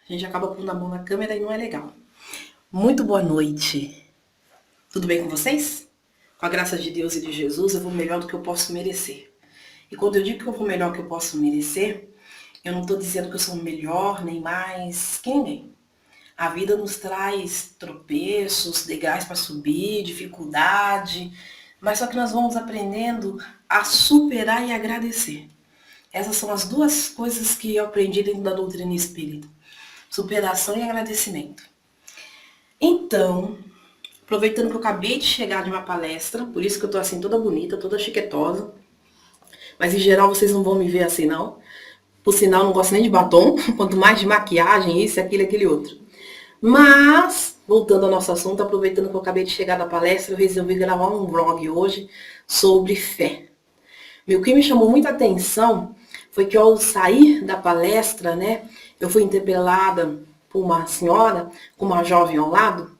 A gente acaba pondo a mão na câmera e não é legal. Muito boa noite. Tudo bem com vocês? Com a graça de Deus e de Jesus, eu vou melhor do que eu posso merecer. E quando eu digo que eu vou melhor do que eu posso merecer, eu não estou dizendo que eu sou melhor nem mais que ninguém. A vida nos traz tropeços, degraus para subir, dificuldade, mas só que nós vamos aprendendo a superar e agradecer. Essas são as duas coisas que eu aprendi dentro da doutrina espírita. Superação e agradecimento. Então, aproveitando que eu acabei de chegar de uma palestra, por isso que eu tô assim toda bonita, toda chiquetosa, mas em geral vocês não vão me ver assim não. Por sinal, não gosto nem de batom, quanto mais de maquiagem, isso, aquilo, aquele outro. Mas, voltando ao nosso assunto, aproveitando que eu acabei de chegar da palestra, eu resolvi gravar um vlog hoje sobre fé. O que me chamou muita atenção foi que ao sair da palestra, né, eu fui interpelada por uma senhora com uma jovem ao lado,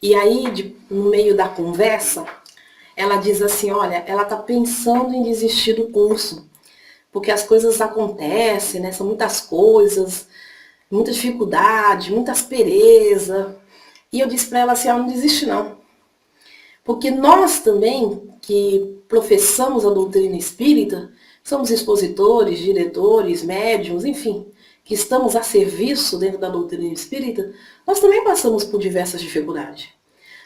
e aí, no meio da conversa, ela diz assim, olha, ela está pensando em desistir do curso, porque as coisas acontecem, né, são muitas coisas, muita dificuldade, muita aspereza. E eu disse para ela assim, não desiste não. Porque nós também, que professamos a doutrina espírita, somos expositores, diretores, médiums, enfim, que estamos a serviço dentro da doutrina espírita, nós também passamos por diversas dificuldades.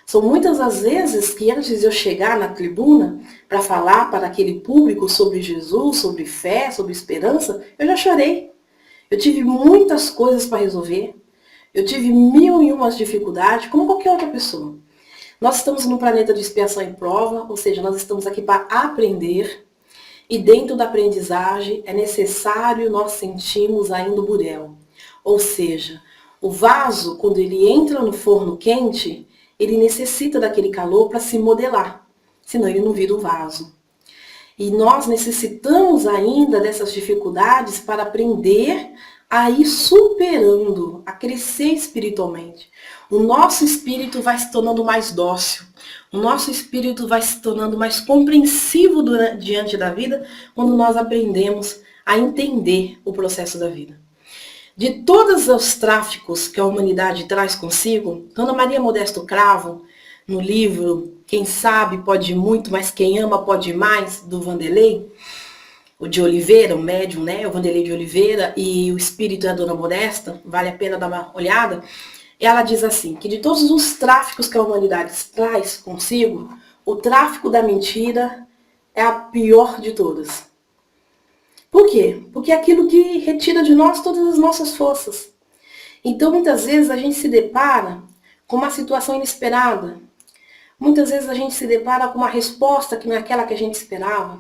São muitas as vezes que antes de eu chegar na tribuna para falar para aquele público sobre Jesus, sobre fé, sobre esperança, eu já chorei. Eu tive muitas coisas para resolver. Eu tive mil e umas dificuldades, como qualquer outra pessoa. Nós estamos no planeta de expiação e prova, ou seja, nós estamos aqui para aprender. E dentro da aprendizagem é necessário nós sentirmos ainda o burel. Ou seja, o vaso, quando ele entra no forno quente, ele necessita daquele calor para se modelar. Senão ele não vira um vaso. E nós necessitamos ainda dessas dificuldades para aprender a ir superando, a crescer espiritualmente. O nosso espírito vai se tornando mais dócil. O nosso espírito vai se tornando mais compreensivo diante da vida quando nós aprendemos a entender o processo da vida. De todos os tráficos que a humanidade traz consigo, Dona Maria Modesto Cravo, no livro Quem Sabe Pode Muito, mas Quem Ama Pode Mais, do Vanderlei, o de Oliveira, o médium, né, o Vanderlei de Oliveira, e o espírito é a Dona Modesta, vale a pena dar uma olhada, ela diz assim, que de todos os tráficos que a humanidade traz consigo, o tráfico da mentira é a pior de todas. Por quê? Porque é aquilo que retira de nós todas as nossas forças. Então, muitas vezes, a gente se depara com uma situação inesperada. Muitas vezes a gente se depara com uma resposta que não é aquela que a gente esperava.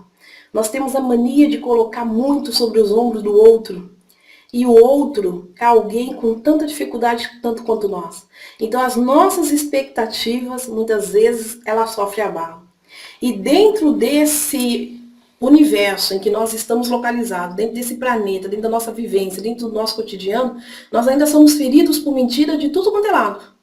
Nós temos a mania de colocar muito sobre os ombros do outro. E o outro é alguém com tanta dificuldade tanto quanto nós. Então as nossas expectativas, muitas vezes, elas sofrem abalo. E dentro desse universo em que nós estamos localizados, dentro desse planeta, dentro da nossa vivência, dentro do nosso cotidiano, nós ainda somos feridos por mentira de tudo quanto é lado.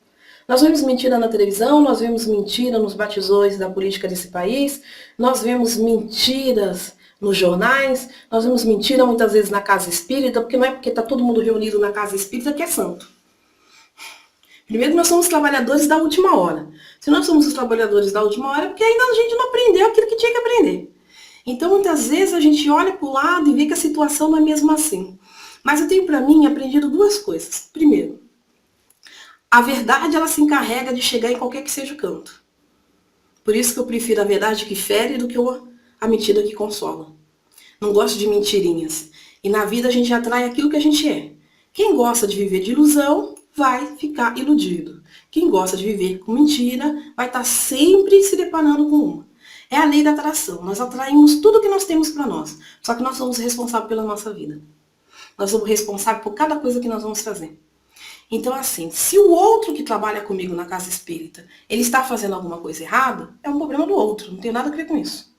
Nós vemos mentira na televisão, nós vemos mentira nos batizões da política desse país, nós vemos mentiras nos jornais, nós vemos mentira muitas vezes na casa espírita, porque não é porque está todo mundo reunido na casa espírita que é santo. Primeiro, nós somos trabalhadores da última hora. Se nós somos os trabalhadores da última hora, é porque ainda a gente não aprendeu aquilo que tinha que aprender. Então, muitas vezes a gente olha para o lado e vê que a situação não é mesmo assim. Mas eu tenho para mim aprendido duas coisas. Primeiro, a verdade, ela se encarrega de chegar em qualquer que seja o canto. Por isso que eu prefiro a verdade que fere do que a mentira que consola. Não gosto de mentirinhas. E na vida a gente atrai aquilo que a gente é. Quem gosta de viver de ilusão, vai ficar iludido. Quem gosta de viver com mentira, vai estar sempre se deparando com uma. É a lei da atração. Nós atraímos tudo que nós temos para nós. Só que nós somos responsáveis pela nossa vida. Nós somos responsáveis por cada coisa que nós vamos fazer. Então, assim, se o outro que trabalha comigo na casa espírita, ele está fazendo alguma coisa errada, é um problema do outro, não tem nada a ver com isso.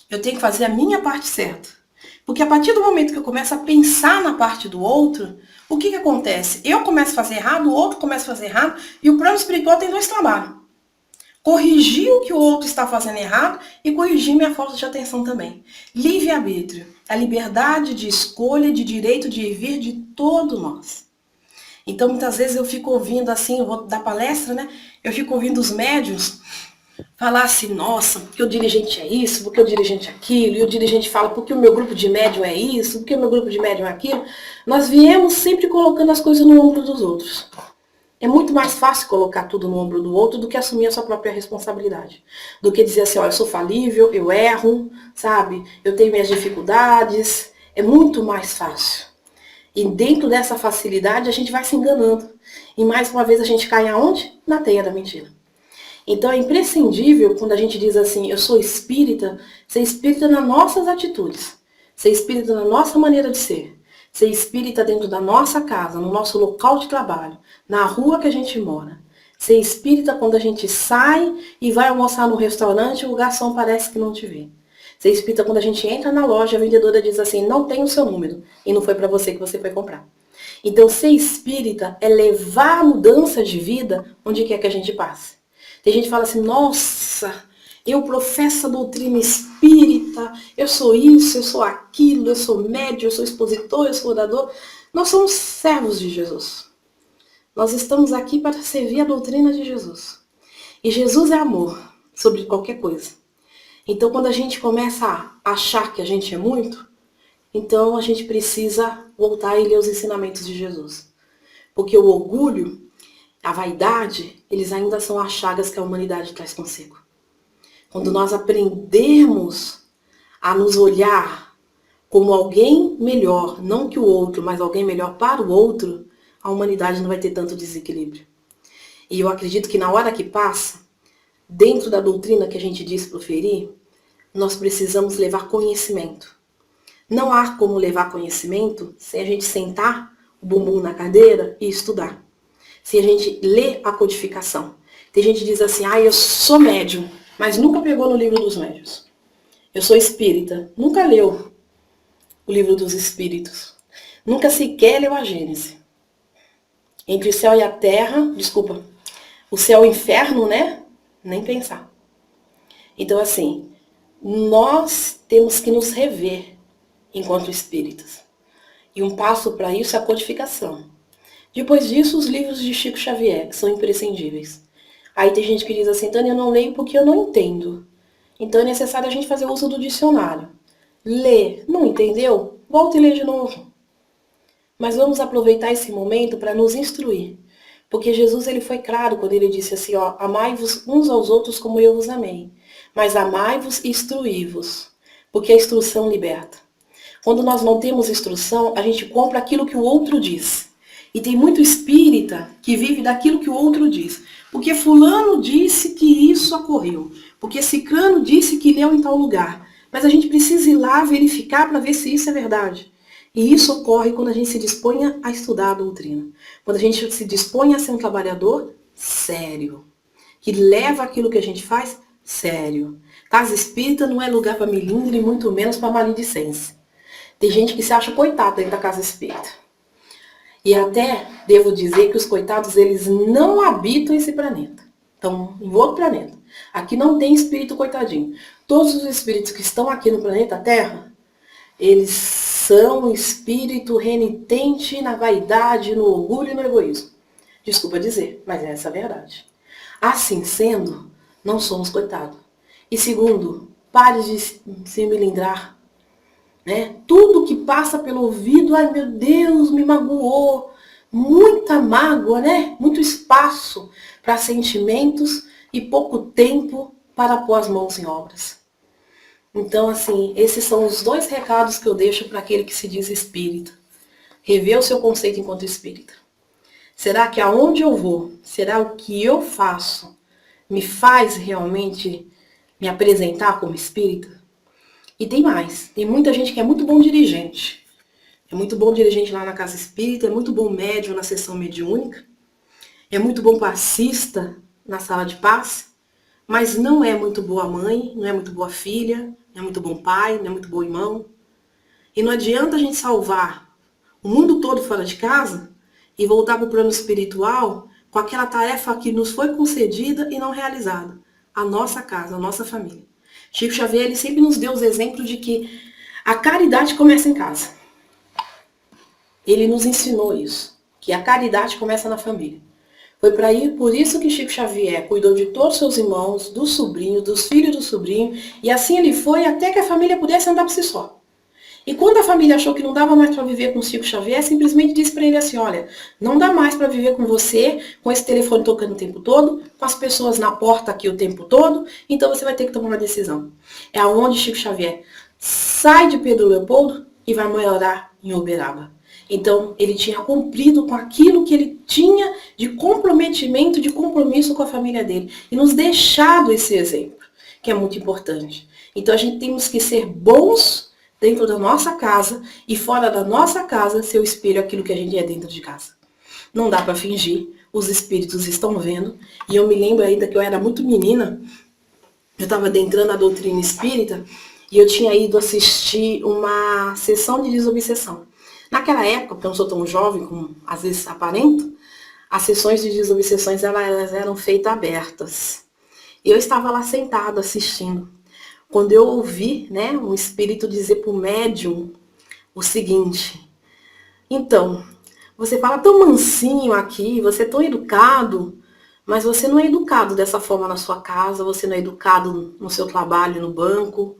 Eu tenho que fazer a minha parte certa. Porque a partir do momento que eu começo a pensar na parte do outro, o que acontece? Eu começo a fazer errado, o outro começa a fazer errado, e o plano espiritual tem dois trabalhos. Corrigir o que o outro está fazendo errado e corrigir minha falta de atenção também. Livre-arbítrio, a liberdade de escolha, de direito de vir de todos nós. Então, muitas vezes eu fico ouvindo assim, eu vou dar palestra, né? Eu fico ouvindo os médiuns falar assim, nossa, porque o dirigente é isso, porque o dirigente é aquilo, e o dirigente fala, porque o meu grupo de médium é isso, porque o meu grupo de médium é aquilo. Nós viemos sempre colocando as coisas no ombro dos outros. É muito mais fácil colocar tudo no ombro do outro do que assumir a sua própria responsabilidade. Do que dizer assim, ó, eu sou falível, eu erro, sabe? Eu tenho minhas dificuldades. É muito mais fácil. E dentro dessa facilidade a gente vai se enganando. E mais uma vez a gente cai aonde? Na teia da mentira. Então é imprescindível quando a gente diz assim, eu sou espírita, ser espírita nas nossas atitudes. Ser espírita na nossa maneira de ser. Ser espírita dentro da nossa casa, no nosso local de trabalho, na rua que a gente mora. Ser espírita quando a gente sai e vai almoçar no restaurante e o garçom parece que não te vê. Ser espírita quando a gente entra na loja, a vendedora diz assim, não tem o seu número. E não foi para você que você foi comprar. Então ser espírita é levar a mudança de vida onde quer que a gente passe. Tem gente que fala assim, nossa, eu professo a doutrina espírita, eu sou isso, eu sou aquilo, eu sou médium, eu sou expositor, eu sou orador. Nós somos servos de Jesus. Nós estamos aqui para servir a doutrina de Jesus. E Jesus é amor sobre qualquer coisa. Então, quando a gente começa a achar que a gente é muito, então a gente precisa voltar e ler os ensinamentos de Jesus. Porque o orgulho, a vaidade, eles ainda são as chagas que a humanidade traz consigo. Quando nós aprendermos a nos olhar como alguém melhor, não que o outro, mas alguém melhor para o outro, a humanidade não vai ter tanto desequilíbrio. E eu acredito que na hora que passa, dentro da doutrina que a gente diz proferir, nós precisamos levar conhecimento. Não há como levar conhecimento sem a gente sentar o bumbum na cadeira e estudar. Se a gente lê a codificação. Tem gente que diz assim, eu sou médium, mas nunca pegou no livro dos médiuns. Eu sou espírita, nunca leu o livro dos espíritos. Nunca sequer leu a Gênese. Entre o céu e a terra, desculpa, o céu e o inferno, né? Nem pensar. Então, assim, nós temos que nos rever enquanto espíritas. E um passo para isso é a codificação. Depois disso, os livros de Chico Xavier, que são imprescindíveis. Aí tem gente que diz assim, Tânia, eu não leio porque eu não entendo. Então é necessário a gente fazer uso do dicionário. Lê, não entendeu? Volta e lê de novo. Mas vamos aproveitar esse momento para nos instruir. Porque Jesus ele foi claro quando ele disse assim, ó, amai-vos uns aos outros como eu vos amei. Mas amai-vos e instruí-vos. Porque a instrução liberta. Quando nós não temos instrução, a gente compra aquilo que o outro diz. E tem muito espírita que vive daquilo que o outro diz. Porque fulano disse que isso ocorreu. Porque ciclano disse que leu em tal lugar. Mas a gente precisa ir lá verificar para ver se isso é verdade. E isso ocorre quando a gente se dispõe a estudar a doutrina. Quando a gente se dispõe a ser um trabalhador sério. Que leva aquilo que a gente faz sério. Casa espírita não é lugar para milindre e muito menos para maledicência. Tem gente que se acha coitado dentro da casa espírita. E até devo dizer que os coitados, eles não habitam esse planeta. Estão em outro planeta. Aqui não tem espírito coitadinho. Todos os espíritos que estão aqui no planeta Terra, eles são espírito renitente na vaidade, no orgulho e no egoísmo. Desculpa dizer, mas é essa a verdade. Assim sendo, não somos coitados. E segundo, pare de se melindrar. Né? Tudo que passa pelo ouvido, ai meu Deus, me magoou. Muita mágoa, né? Muito espaço para sentimentos e pouco tempo para pôr as mãos em obras. Então, assim, esses são os dois recados que eu deixo para aquele que se diz espírita. Rever o seu conceito enquanto espírita. Será que aonde eu vou, será o que eu faço, me faz realmente me apresentar como espírita? E tem mais, tem muita gente que é muito bom dirigente. É muito bom dirigente lá na casa espírita, é muito bom médium na sessão mediúnica, é muito bom passista na sala de passe, mas não é muito boa mãe, não é muito boa filha, não é muito bom pai, não é muito bom irmão. E não adianta a gente salvar o mundo todo fora de casa e voltar para o plano espiritual com aquela tarefa que nos foi concedida e não realizada. A nossa casa, a nossa família. Chico Xavier ele sempre nos deu os exemplos de que a caridade começa em casa. Ele nos ensinou isso. que a caridade começa na família. Foi por isso que Chico Xavier cuidou de todos os seus irmãos, dos sobrinhos, dos filhos do sobrinho, e assim ele foi até que a família pudesse andar por si só. E quando a família achou que não dava mais para viver com o Chico Xavier, simplesmente disse para ele assim, olha, não dá mais para viver com você, com esse telefone tocando o tempo todo, com as pessoas na porta aqui o tempo todo, então você vai ter que tomar uma decisão. É aonde Chico Xavier sai de Pedro Leopoldo e vai morar em Uberaba. Então, ele tinha cumprido com aquilo que ele tinha de comprometimento, de compromisso com a família dele. E nos deixado esse exemplo, que é muito importante. Então, a gente temos que ser bons dentro da nossa casa e fora da nossa casa ser o espelho aquilo que a gente é dentro de casa. Não dá para fingir, os espíritos estão vendo. E eu me lembro ainda que eu era muito menina, eu estava adentrando a doutrina espírita e eu tinha ido assistir uma sessão de desobsessão. Naquela época, porque eu não sou tão jovem como às vezes aparento, as sessões de desobsessões elas eram feitas abertas. Eu estava lá sentada assistindo. Quando eu ouvi, né, um espírito dizer para o médium o seguinte: então, você fala tão mansinho aqui, você é tão educado, mas você não é educado dessa forma na sua casa, você não é educado no seu trabalho, no banco.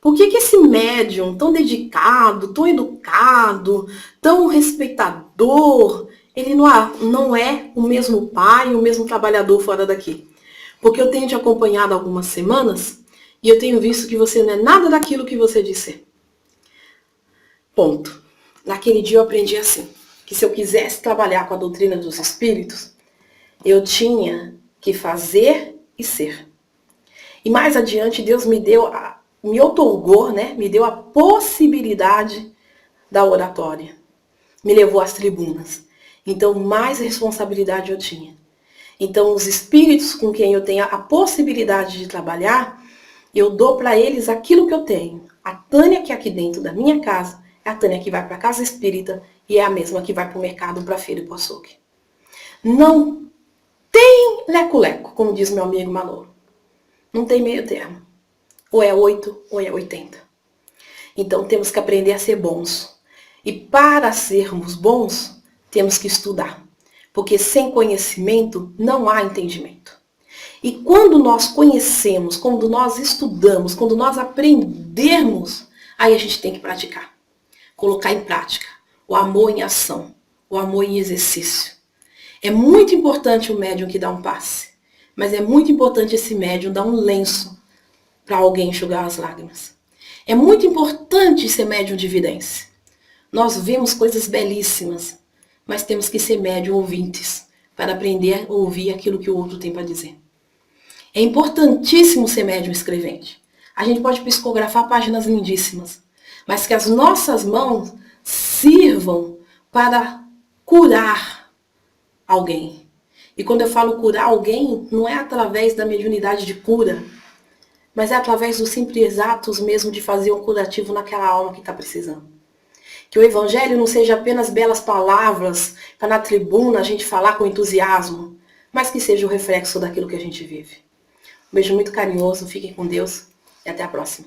Por que esse médium tão dedicado, tão educado, tão respeitador, ele não é o mesmo pai, o mesmo trabalhador fora daqui? Porque eu tenho te acompanhado algumas semanas e eu tenho visto que você não é nada daquilo que você disse. Ponto. Naquele dia eu aprendi assim, que se eu quisesse trabalhar com a doutrina dos espíritos, eu tinha que fazer e ser. E mais adiante Deus me outorgou, né? Me deu a possibilidade da oratória. Me levou às tribunas. Então, mais responsabilidade eu tinha. Então, os espíritos com quem eu tenho a possibilidade de trabalhar, eu dou para eles aquilo que eu tenho. A Tânia, que é aqui dentro da minha casa, é a Tânia que vai para a casa espírita e é a mesma que vai para o mercado, para a feira e para o açougue. Não tem leco-leco, como diz meu amigo Manolo. Não tem meio termo. Ou é 8 ou é 80. Então temos que aprender a ser bons. E para sermos bons, temos que estudar. Porque sem conhecimento não há entendimento. E quando nós conhecemos, quando nós estudamos, quando nós aprendermos, aí a gente tem que praticar. Colocar em prática. O amor em ação. O amor em exercício. É muito importante o médium que dá um passe. Mas é muito importante esse médium dar um lenço para alguém enxugar as lágrimas. É muito importante ser médium de vidência. Nós vemos coisas belíssimas, mas temos que ser médium ouvintes para aprender a ouvir aquilo que o outro tem para dizer. É importantíssimo ser médium escrevente. A gente pode psicografar páginas lindíssimas, mas que as nossas mãos sirvam para curar alguém. E quando eu falo curar alguém, não é através da mediunidade de cura, mas é através dos simples atos mesmo de fazer um curativo naquela alma que está precisando. Que o evangelho não seja apenas belas palavras, para na tribuna a gente falar com entusiasmo, mas que seja o reflexo daquilo que a gente vive. Um beijo muito carinhoso, fiquem com Deus e até a próxima.